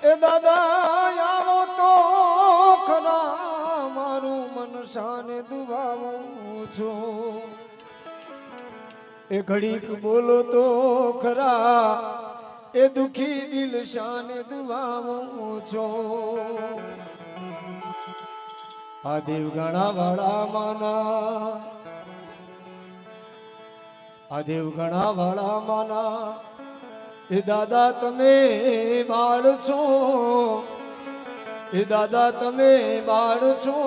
એ દાદા આવો તો ખરા મારું મન શાને દુભાવું છું એ ઘડીક બોલો તો ખરા એ દુખી દિલ શાને દુભાવું છું આ દેવ ઘણા વાળા માના આ દેવ ઘણા વાળા માના એ દાદા તમે બાળ છો એ દાદા તમે બાળ છો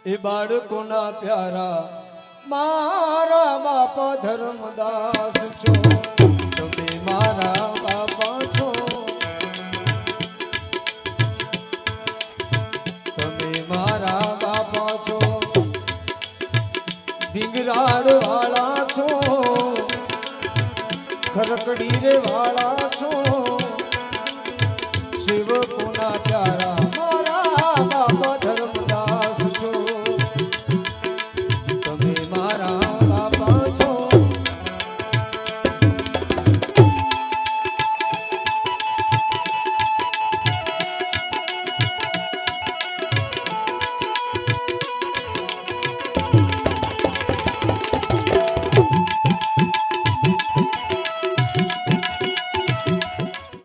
એ બાળકોના પ્યારા મારા બાપા ધર્મદાસ છો તમે મારા